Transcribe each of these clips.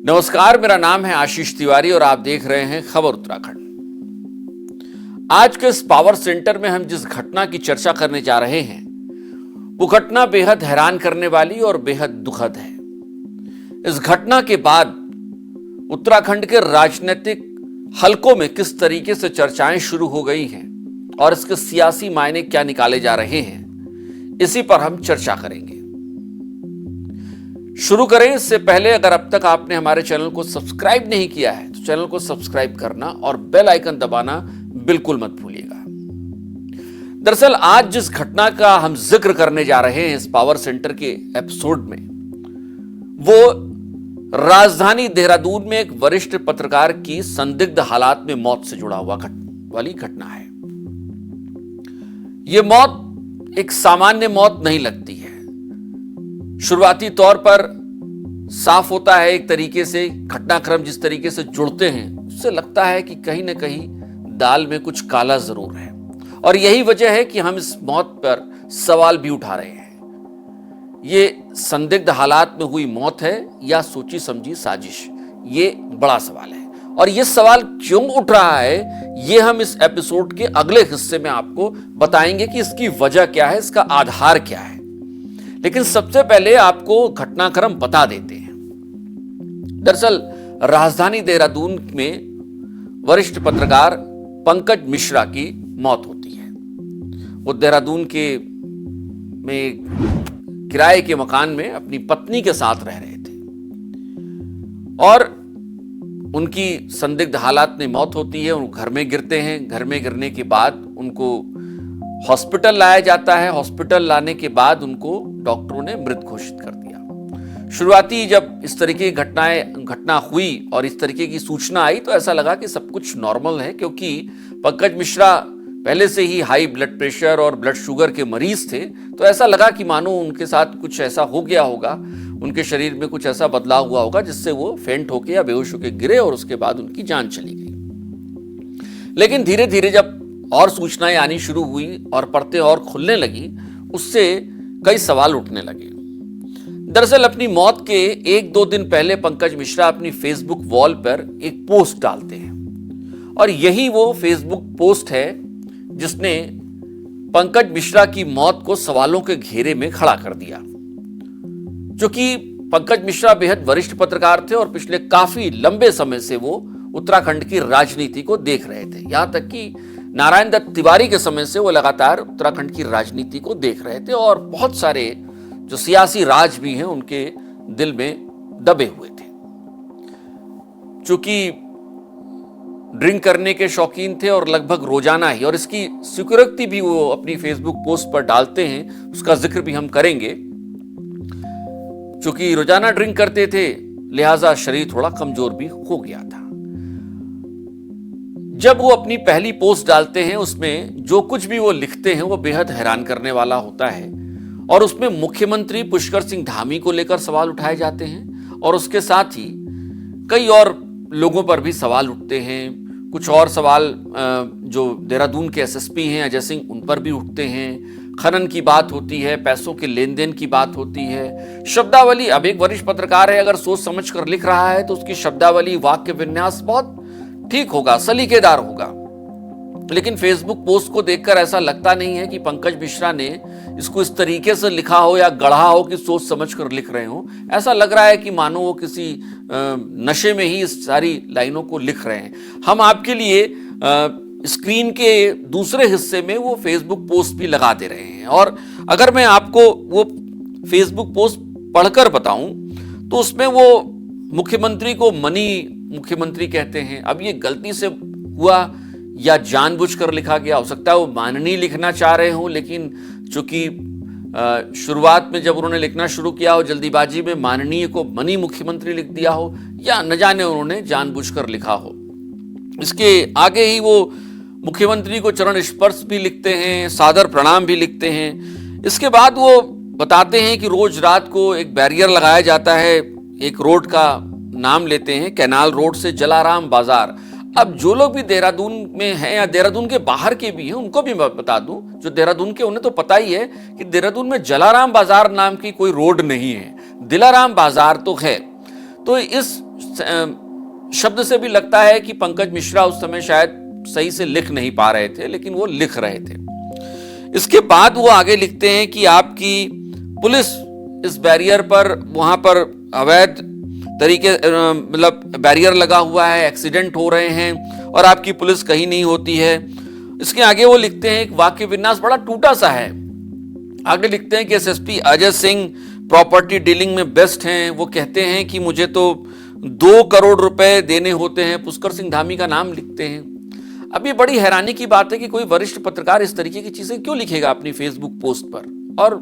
नमस्कार, मेरा नाम है आशीष तिवारी और आप देख रहे हैं खबर उत्तराखंड। आज के इस पावर सेंटर में हम जिस घटना की चर्चा करने जा रहे हैं वो घटना बेहद हैरान करने वाली और बेहद दुखद है। इस घटना के बाद उत्तराखंड के राजनीतिक हलकों में किस तरीके से चर्चाएं शुरू हो गई हैं और इसके सियासी मायने क्या निकाले जा रहे हैं, इसी पर हम चर्चा करेंगे। शुरू करें इससे पहले अगर अब तक आपने हमारे चैनल को सब्सक्राइब नहीं किया है तो चैनल को सब्सक्राइब करना और बेल आइकन दबाना बिल्कुल मत भूलिएगा। दरअसल आज जिस घटना का हम जिक्र करने जा रहे हैं इस पावर सेंटर के एपिसोड में, वो राजधानी देहरादून में एक वरिष्ठ पत्रकार की संदिग्ध हालात में मौत से जुड़ा हुआ वाली घटना है। यह मौत एक सामान्य मौत नहीं लगती है। शुरुआती तौर पर साफ होता है एक तरीके से घटनाक्रम जिस तरीके से जुड़ते हैं उससे लगता है कि कहीं ना कहीं दाल में कुछ काला जरूर है और यही वजह है कि हम इस मौत पर सवाल भी उठा रहे हैं। ये संदिग्ध हालात में हुई मौत है या सोची समझी साजिश, ये बड़ा सवाल है और ये सवाल क्यों उठ रहा है ये हम इस एपिसोड के अगले हिस्से में आपको बताएंगे कि इसकी वजह क्या है, इसका आधार क्या है। लेकिन सबसे पहले आपको घटनाक्रम बता देते हैं। दरअसल राजधानी देहरादून में वरिष्ठ पत्रकार पंकज मिश्रा की मौत होती है। वो देहरादून में किराए के मकान में अपनी पत्नी के साथ रह रहे थे और उनकी संदिग्ध हालात में मौत होती है। वो घर में गिरते हैं। घर में गिरने के बाद उनको हॉस्पिटल लाया जाता है। हॉस्पिटल लाने के बाद उनको डॉक्टरों ने मृत घोषित कर दिया। शुरुआती जब इस तरीके की घटना हुई और इस तरीके की सूचना आई तो ऐसा लगा कि सब कुछ नॉर्मल है, क्योंकि पंकज मिश्रा पहले से ही हाई ब्लड प्रेशर और ब्लड शुगर के मरीज थे। तो ऐसा लगा कि मानो उनके साथ कुछ ऐसा हो गया होगा, उनके शरीर में कुछ ऐसा बदलाव हुआ होगा जिससे वो फेंट होके या बेहोश होके गिरे और उसके बाद उनकी जान चली गई। लेकिन धीरे धीरे जब और सूचनाएं आनी शुरू हुई और परतें और खुलने लगी, उससे कई सवाल उठने लगे। दरअसल अपनी मौत के 1-2 दिन पहले पंकज मिश्रा अपनी फेसबुक वॉल पर एक पोस्ट डालते हैं और यही वो फेसबुक पोस्ट है जिसने पंकज मिश्रा की मौत को सवालों के घेरे में खड़ा कर दिया। क्योंकि पंकज मिश्रा बेहद वरिष्ठ पत्रकार थे और पिछले काफी लंबे समय से वो उत्तराखंड की राजनीति को देख रहे थे। यहां तक कि नारायण दत्त तिवारी के समय से वो लगातार उत्तराखंड की राजनीति को देख रहे थे और बहुत सारे जो सियासी राज भी हैं उनके दिल में दबे हुए थे। चूंकि ड्रिंक करने के शौकीन थे और लगभग रोजाना ही, और इसकी सिक्योरिटी भी वो अपनी फेसबुक पोस्ट पर डालते हैं, उसका जिक्र भी हम करेंगे। चूंकि रोजाना ड्रिंक करते थे लिहाजा शरीर थोड़ा कमजोर भी हो गया था। जब वो अपनी पहली पोस्ट डालते हैं उसमें जो कुछ भी वो लिखते हैं वो बेहद हैरान करने वाला होता है और उसमें मुख्यमंत्री पुष्कर सिंह धामी को लेकर सवाल उठाए जाते हैं और उसके साथ ही कई और लोगों पर भी सवाल उठते हैं। कुछ और सवाल जो देहरादून के एसएसपी हैं अजय सिंह, उन पर भी उठते हैं। खनन की बात होती है, पैसों के लेन देन की बात होती है, शब्दावली। अब एक वरिष्ठ पत्रकार है, अगर सोच समझ कर लिख रहा है तो उसकी शब्दावली, वाक्य विन्यास बहुत ठीक होगा, सलीकेदार होगा। लेकिन फेसबुक पोस्ट को देखकर ऐसा लगता नहीं है कि पंकज मिश्रा ने इसको इस तरीके से लिखा हो या गढ़ा हो कि सोच समझ कर लिख रहे हो। ऐसा लग रहा है कि मानो वो किसी नशे में ही इस सारी लाइनों को लिख रहे हैं। हम आपके लिए स्क्रीन के दूसरे हिस्से में वो फेसबुक पोस्ट भी लगा दे रहे हैं और अगर मैं आपको वो फेसबुक पोस्ट पढ़कर बताऊं तो उसमें वो मुख्यमंत्री को मुख्यमंत्री कहते हैं। अब ये गलती से हुआ या जानबूझकर लिखा गया, हो सकता है वो माननीय लिखना चाह रहे हो, लेकिन चूंकि शुरुआत में जब उन्होंने लिखना शुरू किया हो जल्दीबाजी में माननीय को मनी मुख्यमंत्री लिख दिया हो या न जाने उन्होंने जानबूझकर लिखा हो। इसके आगे ही वो मुख्यमंत्री को चरण स्पर्श भी लिखते हैं, सादर प्रणाम भी लिखते हैं। इसके बाद वो बताते हैं कि रोज रात को एक बैरियर लगाया जाता है, एक रोड का नाम लेते हैं, कैनाल रोड से जलाराम बाजार। अब जो लोग भी देहरादून में हैं या देहरादून के बाहर के भी हैं उनको भी मैं बता दूं, जो देहरादून के उन्हें तो पता ही है कि देहरादून में जलाराम बाजार नाम की कोई रोड नहीं है, दिलाराम बाजार तो है। तो इस शब्द से भी लगता है कि पंकज मिश्रा उस समय शायद सही से लिख नहीं पा रहे थे, लेकिन वो लिख रहे थे। इसके बाद वो आगे लिखते हैं कि आपकी पुलिस इस बैरियर पर, वहां पर अवैध तरीके, मतलब बैरियर लगा हुआ है, एक्सीडेंट हो रहे हैं और आपकी पुलिस कहीं नहीं होती है। इसके आगे वो लिखते हैं, एक वाक्य विन्यास बड़ा टूटा सा है। आगे लिखते हैं कि SSP Ajay Singh property dealing में बेस्ट हैं। वो कहते हैं कि मुझे तो 2 करोड़ रुपए देने होते हैं। पुष्कर सिंह धामी का नाम लिखते हैं। अब ये बड़ी हैरानी की बात है कि कोई वरिष्ठ पत्रकार इस तरीके की चीजें क्यों लिखेगा अपनी फेसबुक पोस्ट पर, और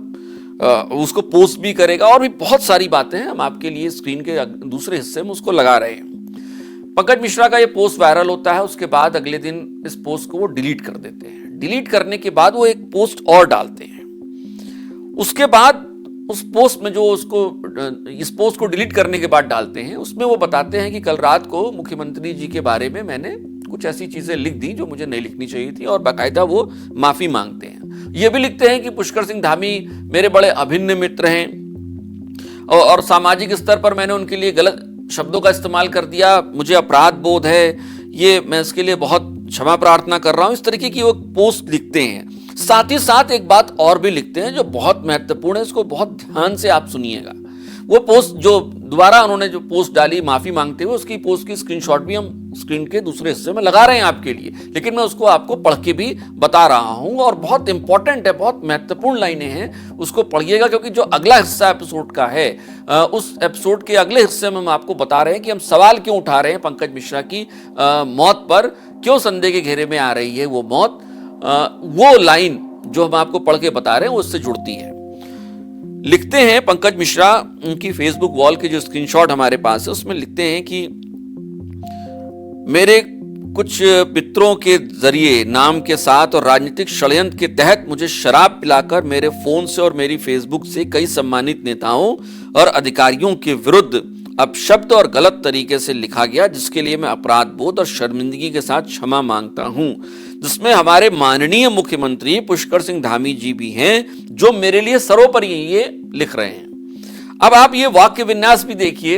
उसको पोस्ट भी करेगा। और भी बहुत सारी बातें हैं, हम आपके लिए स्क्रीन के दूसरे हिस्से में उसको लगा रहे हैं। पंकज मिश्रा का ये पोस्ट वायरल होता है। उसके बाद अगले दिन इस पोस्ट को वो डिलीट कर देते हैं। डिलीट करने के बाद वो एक पोस्ट और डालते हैं। उसके बाद उस पोस्ट में, जो उसको इस पोस्ट को डिलीट करने के बाद डालते हैं, उसमें वो बताते हैं कि कल रात को मुख्यमंत्री जी के बारे में मैंने कुछ ऐसी चीजें लिख दी जो मुझे नहीं लिखनी चाहिए थी, और बाकायदा वो माफी मांगते हैं। ये भी लिखते हैं कि पुष्कर सिंह धामी मेरे बड़े अभिन्न मित्र हैं और सामाजिक स्तर पर मैंने उनके लिए गलत शब्दों का इस्तेमाल कर दिया, मुझे अपराध बोध है, ये मैं इसके लिए बहुत क्षमा प्रार्थना कर रहा हूं। इस तरीके की वो पोस्ट लिखते हैं। साथ ही साथ एक बात और भी लिखते हैं जो बहुत महत्वपूर्ण है, इसको बहुत ध्यान से आप सुनिएगा। वो पोस्ट जो दोबारा उन्होंने जो पोस्ट डाली माफी मांगते हुए, उसकी पोस्ट की स्क्रीनशॉट भी हम स्क्रीन के दूसरे हिस्से में लगा रहे हैं आपके लिए, लेकिन मैं उसको आपको पढ़ के भी बता रहा हूं। और बहुत इंपॉर्टेंट है, बहुत महत्वपूर्ण लाइनें हैं, उसको पढ़िएगा, क्योंकि जो अगला हिस्सा एपिसोड का है, उस एपिसोड के अगले हिस्से में हम आपको बता रहे हैं कि हम सवाल क्यों उठा रहे हैं पंकज मिश्रा की मौत पर, क्यों संदेह के घेरे में आ रही है वो मौत। वो लाइन जो हम आपको पढ़ के बता रहे हैं वो उससे जुड़ती है। लिखते हैं पंकज मिश्रा, उनकी फेसबुक वॉल के जो स्क्रीनशॉट हमारे पास है उसमें लिखते हैं कि मेरे कुछ मित्रों के जरिए, नाम के साथ और राजनीतिक षड्यंत्र के तहत मुझे शराब पिलाकर मेरे फोन से और मेरी फेसबुक से कई सम्मानित नेताओं और अधिकारियों के विरुद्ध अपशब्द और गलत तरीके से लिखा गया, जिसके लिए मैं अपराध बोध और शर्मिंदगी के साथ क्षमा मांगता हूं, जिसमें हमारे माननीय मुख्यमंत्री पुष्कर सिंह धामी जी भी हैं, जो मेरे लिए सर्वोपरि ये लिख रहे हैं। अब आप ये वाक्य विन्यास भी देखिए,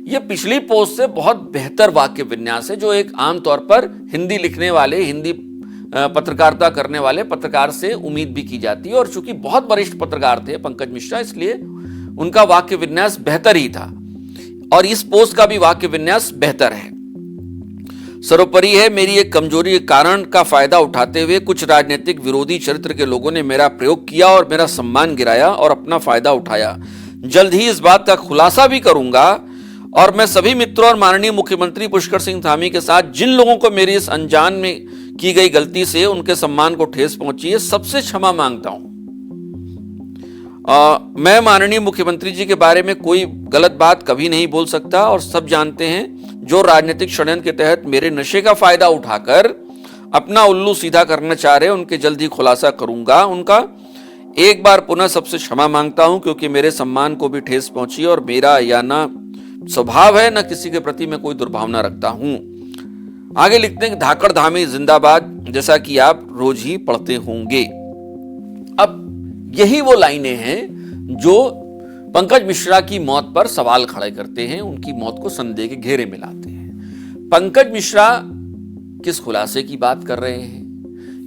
ये पिछली पोस्ट से बहुत बेहतर वाक्य विन्यास है, जो एक आमतौर पर हिंदी लिखने वाले, हिंदी पत्रकारिता करने वाले पत्रकार से उम्मीद भी की जाती है। और चूंकि बहुत वरिष्ठ पत्रकार थे पंकज मिश्रा, इसलिए उनका वाक्य विन्यास बेहतर ही था, और इस पोस्ट का भी वाक्य विन्यास बेहतर है। सर्वोपरि है, मेरी एक कमजोरी के कारण का फायदा उठाते हुए कुछ राजनीतिक विरोधी चरित्र के लोगों ने मेरा प्रयोग किया और मेरा सम्मान गिराया और अपना फायदा उठाया। जल्द ही इस बात का खुलासा भी करूंगा, और मैं सभी मित्रों और माननीय मुख्यमंत्री पुष्कर सिंह धामी के साथ जिन लोगों को मेरी इस अनजान में की गई गलती से उनके सम्मान को ठेस पहुंची है, सबसे क्षमा मांगता हूं। मैं माननीय मुख्यमंत्री जी के बारे में कोई गलत बात कभी नहीं बोल सकता, और सब जानते हैं जो राजनीतिक षड्यंत्र के तहत मेरे नशे का फायदा उठाकर अपना उल्लू सीधा करना चाह रहे हैं, उनके जल्द ही खुलासा करूंगा उनका। एक बार पुनः सबसे क्षमा मांगता हूं, क्योंकि मेरे सम्मान को भी ठेस पहुंची और मेरा या ना स्वभाव है न किसी के प्रति मैं कोई दुर्भावना रखता हूं। आगे लिखते हैं कि धाकड़ धामी जिंदाबाद, जैसा कि आप रोज ही पढ़ते होंगे। अब यही वो लाइनें हैं जो पंकज मिश्रा की मौत पर सवाल खड़े करते हैं, उनकी मौत को संदेह के घेरे में लाते हैं। पंकज मिश्रा किस खुलासे की बात कर रहे हैं,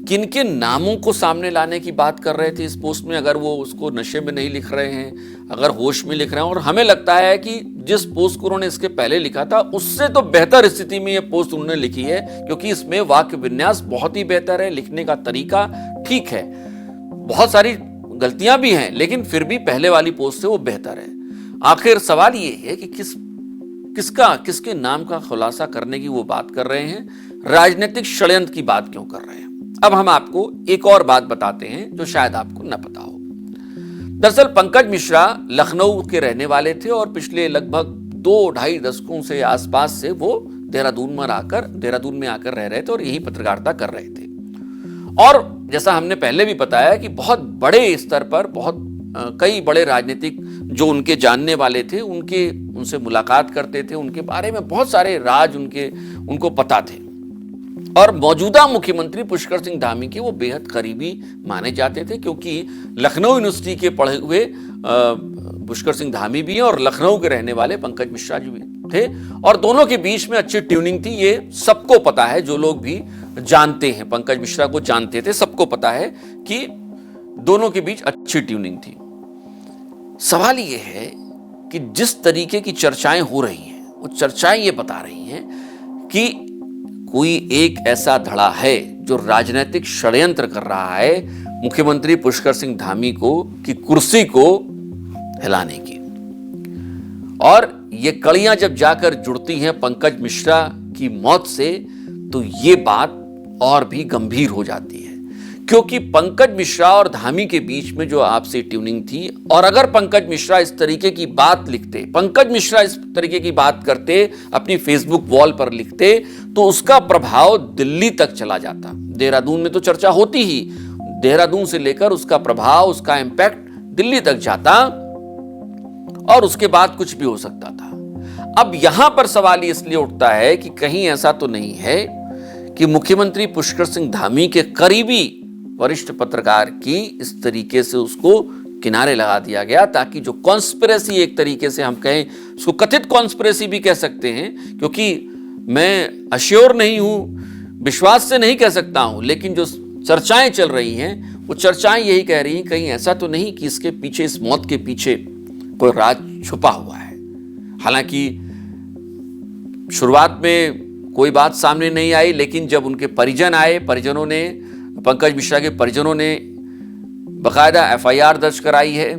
किनके नामों को सामने लाने की बात कर रहे थे इस पोस्ट में, अगर वो उसको नशे में नहीं लिख रहे हैं, अगर होश में लिख रहे हैं। और हमें लगता है कि जिस पोस्ट को उन्होंने इसके पहले लिखा था उससे तो बेहतर स्थिति में ये पोस्ट उन्होंने लिखी है, क्योंकि इसमें वाक्य विन्यास बहुत ही बेहतर है, लिखने का तरीका ठीक है, बहुत सारी गलतियां भी हैं, लेकिन फिर भी पहले वाली पोस्ट से वो बेहतर है। आखिर सवाल ये है कि किसके नाम का खुलासा करने की वो बात कर रहे हैं, राजनीतिक षड्यंत्र की बात क्यों कर रहे हैं। अब हम आपको एक और बात बताते हैं जो शायद आपको न पता हो। दरअसल पंकज मिश्रा लखनऊ के रहने वाले थे और पिछले लगभग 2-2.5 दशकों से आसपास से वो देहरादून में आकर रह रहे थे और यही पत्रकारिता कर रहे थे। और जैसा हमने पहले भी बताया कि बहुत बड़े स्तर पर कई बड़े राजनीतिक जो उनके जानने वाले थे उनसे मुलाकात करते थे, उनके बारे में बहुत सारे राज उनको पता थे। और मौजूदा मुख्यमंत्री पुष्कर सिंह धामी के वो बेहद करीबी माने जाते थे, क्योंकि लखनऊ यूनिवर्सिटी के पढ़े हुए पुष्कर सिंह धामी भी हैं और लखनऊ के रहने वाले पंकज मिश्रा जी भी थे और दोनों के बीच में अच्छी ट्यूनिंग थी। ये सबको पता है, जो लोग भी जानते हैं, पंकज मिश्रा को जानते थे, सबको पता है कि दोनों के बीच अच्छी ट्यूनिंग थी। सवाल ये है कि जिस तरीके की चर्चाएं हो रही हैं, वो चर्चाएं ये बता रही हैं कि कोई एक ऐसा धड़ा है जो राजनीतिक षड्यंत्र कर रहा है मुख्यमंत्री पुष्कर सिंह धामी को की कुर्सी को हिलाने की। और ये कड़ियां जब जाकर जुड़ती हैं पंकज मिश्रा की मौत से, तो ये बात और भी गंभीर हो जाती है, क्योंकि पंकज मिश्रा और धामी के बीच में जो आपसी ट्यूनिंग थी, और अगर पंकज मिश्रा इस तरीके की बात लिखते, पंकज मिश्रा इस तरीके की बात करते, अपनी फेसबुक वॉल पर लिखते, तो उसका प्रभाव दिल्ली तक चला जाता। देहरादून में तो चर्चा होती ही, देहरादून से लेकर उसका प्रभाव, उसका इंपैक्ट दिल्ली तक जाता और उसके बाद कुछ भी हो सकता था। अब यहां पर सवाल इसलिए उठता है कि कहीं ऐसा तो नहीं है कि मुख्यमंत्री पुष्कर सिंह धामी के करीबी वरिष्ठ पत्रकार की इस तरीके से उसको किनारे लगा दिया गया, ताकि जो कॉन्स्पिरेसी, एक तरीके से हम कहें, उसको कथित कॉन्स्पिरेसी भी कह सकते हैं, क्योंकि मैं अश्योर नहीं हूं, विश्वास से नहीं कह सकता हूं, लेकिन जो चर्चाएं चल रही हैं, वो चर्चाएं यही कह रही हैं, कहीं ऐसा तो नहीं कि इसके पीछे, इस मौत के पीछे कोई राज छुपा हुआ है। हालांकि शुरुआत में कोई बात सामने नहीं आई, लेकिन जब उनके परिजन आए, परिजनों ने, पंकज मिश्रा के परिजनों ने बकायदा एफआईआर दर्ज कराई है,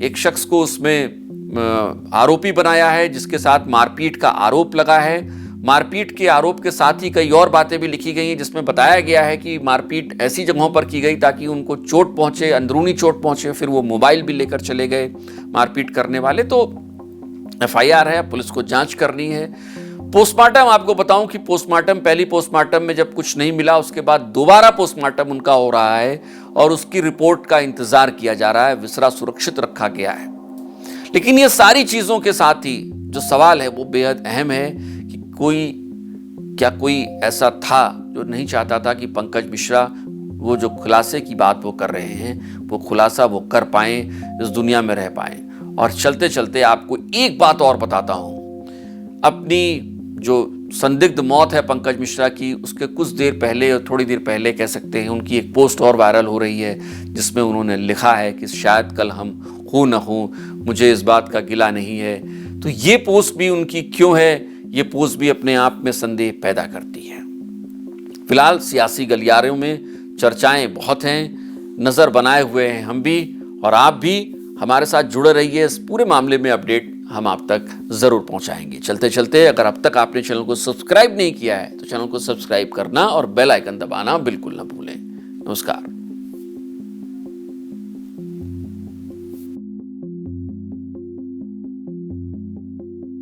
एक शख्स को उसमें आरोपी बनाया है जिसके साथ मारपीट का आरोप लगा है। मारपीट के आरोप के साथ ही कई और बातें भी लिखी गई हैं, जिसमें बताया गया है कि मारपीट ऐसी जगहों पर की गई ताकि उनको चोट पहुंचे, अंदरूनी चोट पहुंचे, फिर वो मोबाइल भी लेकर चले गए मारपीट करने वाले। तो एफआईआर है, पुलिस को जांच करनी है। पोस्टमार्टम, आपको बताऊं कि पोस्टमार्टम, पहली पोस्टमार्टम में जब कुछ नहीं मिला, उसके बाद दोबारा पोस्टमार्टम उनका हो रहा है और उसकी रिपोर्ट का इंतजार किया जा रहा है। विसरा सुरक्षित रखा गया है। लेकिन ये सारी चीजों के साथ ही जो सवाल है वो बेहद अहम है कि कोई ऐसा था जो नहीं चाहता था कि पंकज मिश्रा वो जो खुलासे की बात वो कर रहे हैं, वो खुलासा वो कर पाए, इस दुनिया में रह पाए। और चलते चलते आपको एक बात और बताता हूं, अपनी जो संदिग्ध मौत है पंकज मिश्रा की, उसके कुछ देर पहले, और थोड़ी देर पहले कह सकते हैं, उनकी एक पोस्ट और वायरल हो रही है जिसमें उन्होंने लिखा है कि शायद कल हम हो न हो, मुझे इस बात का गिला नहीं है। तो ये पोस्ट भी उनकी क्यों है, ये पोस्ट भी अपने आप में संदेह पैदा करती है। फिलहाल सियासी गलियारों में चर्चाएं बहुत हैं, नज़र बनाए हुए हैं हम भी, और आप भी हमारे साथ जुड़े रहिए। इस पूरे मामले में अपडेट हम आप तक जरूर पहुंचाएंगे। चलते चलते, अगर अब तक आपने चैनल को सब्सक्राइब नहीं किया है तो चैनल को सब्सक्राइब करना और बेल आइकन दबाना बिल्कुल ना भूलें। नमस्कार।